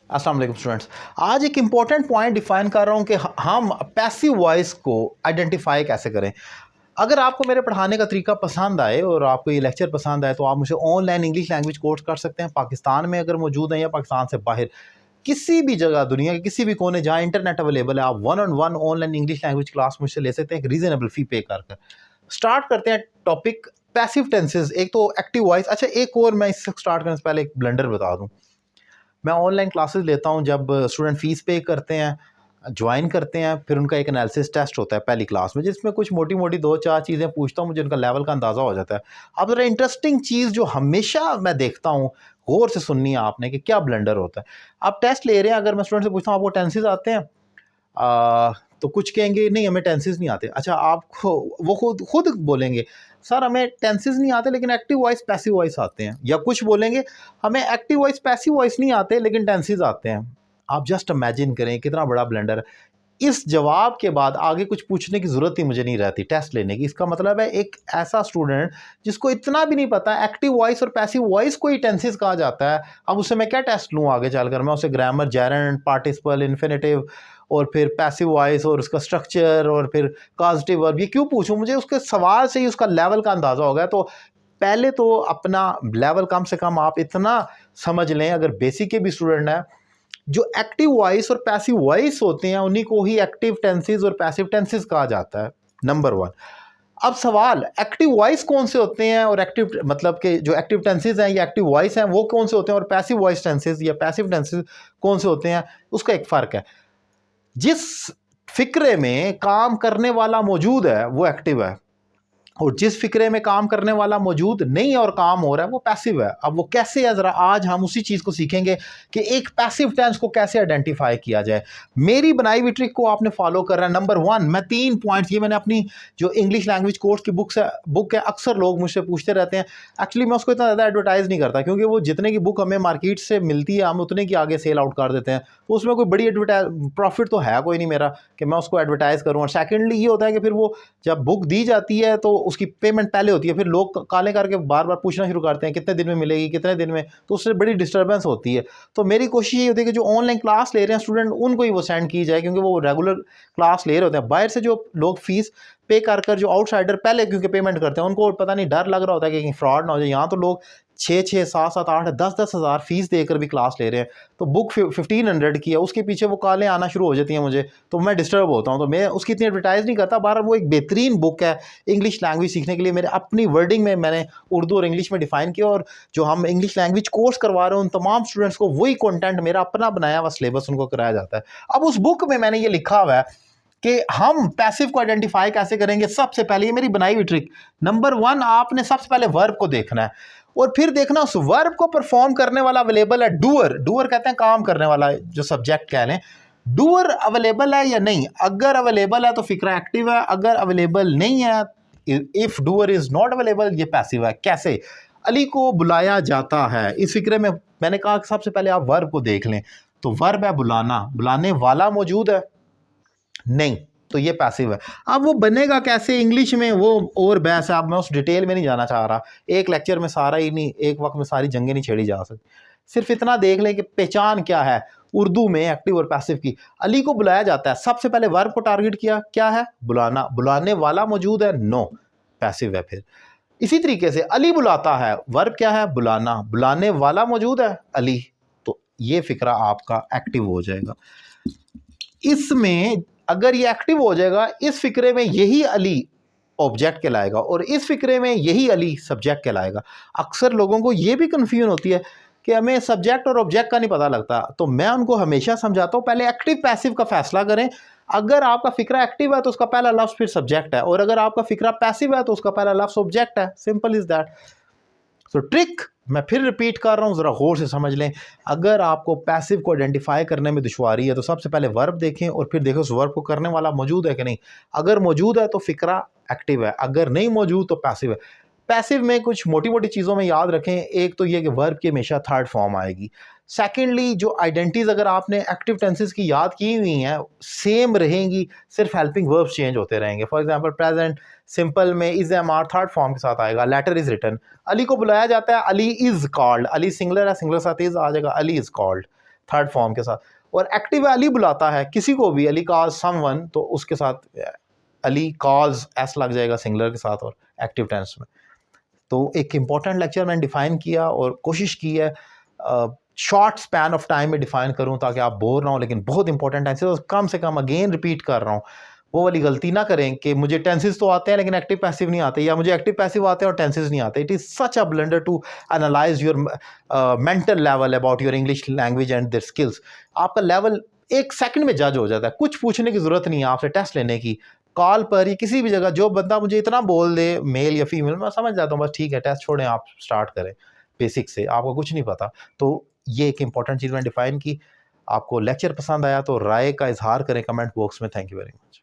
अस्सलाम वालेकुम स्टूडेंट्स। आज एक इम्पॉर्टेंट पॉइंट डिफाइन कर रहा हूँ कि हम पैसिव वॉइस को आइडेंटिफाई कैसे करें। अगर आपको मेरे पढ़ाने का तरीका पसंद आए और आपको ये लेक्चर पसंद आए तो आप मुझे ऑनलाइन इंग्लिश लैंग्वेज कोर्स कर सकते हैं। पाकिस्तान में अगर मौजूद हैं या पाकिस्तान से बाहर किसी भी जगह दुनिया के किसी भी कोने जहाँ इंटरनेट अवेलेबल है, आप 1-on-1 online English language class मुझसे ले सकते हैं एक रीजनेबल फ़ी पे कर कर। स्टार्ट करते हैं टॉपिक पैसिव टेंसेज। एक तो एक्टिव वॉइस। अच्छा, एक और मैं इससे स्टार्ट करने से पहले एक ब्लंडर बता दूँ। मैं ऑनलाइन क्लासेस लेता हूँ जब स्टूडेंट फ़ीस पे करते हैं, ज्वाइन करते हैं, फिर उनका एक एनालिसिस टेस्ट होता है पहली क्लास में, जिसमें कुछ मोटी मोटी 2-4 चीज़ें पूछता हूँ, मुझे उनका लेवल का अंदाज़ा हो जाता है। अब ज़रा इंटरेस्टिंग चीज़ जो हमेशा मैं देखता हूँ, गौर से सुननी है आपने कि क्या ब्लंडर होता है। आप टेस्ट ले रहे हैं, अगर मैं स्टूडेंट से पूछता हूँ आपको टेंसेज आते हैं, तो कुछ कहेंगे नहीं हमें टेंसेज नहीं आते। अच्छा, आपको वो खुद खुद बोलेंगे सर हमें टेंसेज नहीं आते लेकिन एक्टिव वॉइस पैसिव वॉइस आते हैं, या कुछ बोलेंगे हमें एक्टिव वॉइस पैसिव वॉइस नहीं आते लेकिन टेंसेज आते हैं। आप जस्ट इमेजिन करें कितना बड़ा ब्लेंडर है। इस जवाब के बाद आगे कुछ पूछने की ज़रूरत ही मुझे नहीं रहती टेस्ट लेने की। इसका मतलब है एक ऐसा स्टूडेंट जिसको इतना भी नहीं पता एक्टिव वॉइस और पैसिव वॉइस को ही टेंसेस कहा जाता है, अब उससे मैं क्या टेस्ट लूँ आगे चलकर? मैं उसे ग्रामर, जेरेंड, पार्टिसिपल, इन्फिनेटिव और फिर पैसिव वॉइस और उसका स्ट्रक्चर और फिर कॉजेटिव वर्ब ये क्यों पूछूं? मुझे उसके सवाल से ही उसका लेवल का अंदाज़ा हो गया। तो पहले तो अपना लेवल कम से कम आप इतना समझ लें, अगर बेसिक के भी स्टूडेंट हैं, जो एक्टिव वॉइस और पैसिव वॉइस होते हैं उन्हीं को ही एक्टिव टेंसेस और पैसिव टेंसेस कहा जाता है, नंबर 1। अब सवाल एक्टिव वॉइस कौन से होते हैं और एक्टिव मतलब कि जो एक्टिव टेंसेस हैं या एक्टिव वॉइस हैं वो कौन से होते हैं, और पैसिव वॉइस टेंसेस या पैसिव टेंसेस कौन से होते हैं, उसका एक फ़र्क है। जिस फिक्रे में काम करने वाला मौजूद है वो एक्टिव है, और जिस फिक्रे में काम करने वाला मौजूद नहीं है और काम हो रहा है वो पैसिव है। अब वो कैसे है, ज़रा आज हम उसी चीज़ को सीखेंगे कि एक पैसिव टेंस को कैसे आइडेंटिफाई किया जाए। मेरी बनाई हुई ट्रिक को आपने फॉलो कर रहा है। नंबर 1, मैं 3 पॉइंट्स, ये मैंने अपनी जो इंग्लिश लैंग्वेज कोर्स की बुक है, अक्सर लोग मुझजसे पूछते रहते हैं। एक्चुअली मैं उसको इतना ज़्यादा एडवर्टाइज़ नहीं करता क्योंकि वो जितने की बुक हमें मार्केट से मिलती है हम उतने की आगे सेल आउट कर देते हैं, तो उसमें कोई बड़ी प्रॉफिट तो है कोई नहीं मेरा कि मैं उसको एडवर्टाइज़ करूँ। और सेकेंडली ये होता है कि फिर वो जब बुक दी जाती है तो उसकी पेमेंट पहले होती है, फिर लोग काले करके बार बार पूछना शुरू करते हैं कितने दिन में मिलेगी, कितने दिन में, तो उससे बड़ी डिस्टर्बेंस होती है। तो मेरी कोशिश ये होती है कि जो ऑनलाइन क्लास ले रहे हैं स्टूडेंट उनको ही वो सेंड की जाए, क्योंकि वो रेगुलर क्लास ले रहे होते हैं। बाहर से जो लोग फीस पे कर जो आउटसाइडर पहले क्योंकि पेमेंट करते हैं उनको पता नहीं डर लग रहा होता है कि कहीं फ्रॉड ना हो जाए। यहाँ तो लोग 6-6, 7-7, 8, 10-10 हज़ार फीस देकर भी क्लास ले रहे हैं, तो बुक 1500 की है, उसके पीछे वो कॉलें आना शुरू हो जाती हैं मुझे, तो मैं डिस्टर्ब होता हूँ। तो मैं उसकी इतनी एडवर्टाइज़ नहीं करता। बाहर वो एक बेहतरीन बुक है इंग्लिश लैंग्वेज सीखने के लिए। मेरे अपनी वर्डिंग में मैंने उर्दू और इंग्लिश में डिफ़ाइन किया, और जो हम इंग्लिश लैंग्वेज कोर्स करवा रहे हैं उन तमाम स्टूडेंट्स को वही कंटेंट मेरा अपना बनाया हुआ सिलेबस उनको कराया जाता है। अब उस बुक में मैंने ये लिखा हुआ है कि हम पैसिव को आइडेंटिफाई कैसे करेंगे। सबसे पहले, ये मेरी बनाई हुई ट्रिक, नंबर 1, आपने सबसे पहले वर्ब को देखना है और फिर देखना उस वर्ब को परफॉर्म करने वाला अवेलेबल है। डूअर, डूअर कहते हैं काम करने वाला, जो सब्जेक्ट कह लें, डूअर अवेलेबल है या नहीं। अगर अवेलेबल है तो फिक्रा एक्टिव है, अगर अवेलेबल नहीं है, if doer is not available, ये पैसिव है। कैसे? अली को बुलाया जाता है, इस फिक्रे में मैंने कहा कि सबसे पहले आप वर्ब को देख लें, तो वर्ब है बुलाना, बुलाने वाला मौजूद है नहीं, तो ये पैसिव है। अब वो बनेगा कैसे इंग्लिश में, वो और बहस है, अब मैं उस डिटेल में नहीं जाना चाह रहा। एक लेक्चर में सारा ही नहीं, एक वक्त में सारी जंगें नहीं छेड़ी जा सकती। सिर्फ इतना देख लें कि पहचान क्या है उर्दू में एक्टिव और पैसिव की। अली को बुलाया जाता है, सबसे पहले वर्ब को टारगेट किया, क्या है? बुलाना। बुलाने वाला मौजूद है? नो, पैसिव है। फिर इसी तरीके से अली बुलाता है, वर्ब क्या है? बुलाना। बुलाने वाला मौजूद है? अली, तो ये फिक्रा आपका एक्टिव हो जाएगा। इसमें अगर ये एक्टिव हो जाएगा, इस फिक्रे में यही अली ऑब्जेक्ट कहलाएगा और इस फिक्रे में यही अली सब्जेक्ट कहलाएगा। अक्सर लोगों को ये भी कन्फ्यूजन होती है कि हमें सब्जेक्ट और ऑब्जेक्ट का नहीं पता लगता, तो मैं उनको हमेशा समझाता हूँ पहले एक्टिव पैसिव का फैसला करें। अगर आपका फिक्रा एक्टिव है तो उसका पहला लफ्ज़ फिर सब्जेक्ट है, और अगर आपका फिक्रा पैसिव है तो उसका पहला लफ्ज़ ऑब्जेक्ट है। Simple is that. So trick मैं फिर रिपीट कर रहा हूँ, ज़रा गौर से समझ लें। अगर आपको पैसिव को आइडेंटिफाई करने में दुश्वारी है तो सबसे पहले वर्ब देखें और फिर देखें उस वर्ब को करने वाला मौजूद है कि नहीं। अगर मौजूद है तो फिक्रा एक्टिव है, अगर नहीं मौजूद तो पैसिव है। पैसिव में कुछ मोटी मोटी चीज़ों में याद रखें। एक तो ये कि वर्ब की हमेशा थर्ड फॉर्म आएगी। सेकेंडली, जो आइडेंटिटीज़ अगर आपने एक्टिव टेंसेस की याद की हुई हैं सेम रहेंगी, सिर्फ हेल्पिंग वर्ब्स चेंज होते रहेंगे। फॉर एग्जांपल प्रेजेंट सिंपल में is am are third form के साथ आएगा, लेटर इज रिटन। अली को बुलाया जाता है, Ali is called, Ali singular है, सिंगलर साथ इज आ जाएगा, Ali is called. Third form के साथ। और एक्टिव अली बुलाता है किसी को भी, अली कॉज समवन, तो उसके साथ अली कॉज एस लग जाएगा सिंगुलर के साथ और एक्टिव टेंस में। तो एक इम्पॉर्टेंट लेक्चर मैंने डिफ़ाइन किया और कोशिश की है शॉर्ट स्पैन ऑफ टाइम में डिफ़ाइन करूं ताकि आप बोर ना हो, लेकिन बहुत इंपॉर्टेंट टेंसेस, और कम से कम अगेन रिपीट कर रहा हूं, वो वाली गलती ना करें कि मुझे टेंसेस तो आते हैं लेकिन एक्टिव पैसिव नहीं आते, या मुझे एक्टिव पैसिव आते हैं और टेंसेस नहीं आते। It is such a blunder to analyse your mental level about your English language and their skills. आपका लेवल एक सेकंड में जज हो जाता है, कुछ पूछने की ज़रूरत नहीं है आपसे टेस्ट लेने की। कॉल पर ही किसी भी जगह जो बंदा मुझे इतना बोल दे, मेल या फीमेल, मैं समझ जाता हूँ बस ठीक है, टेस्ट छोड़ें, आप स्टार्ट करें बेसिक से, आपको कुछ नहीं पता। तो ये एक इंपॉर्टेंट चीज़ मैंने डिफाइन की। आपको लेक्चर पसंद आया तो राय का इजहार करें कमेंट बॉक्स में। Thank you very much.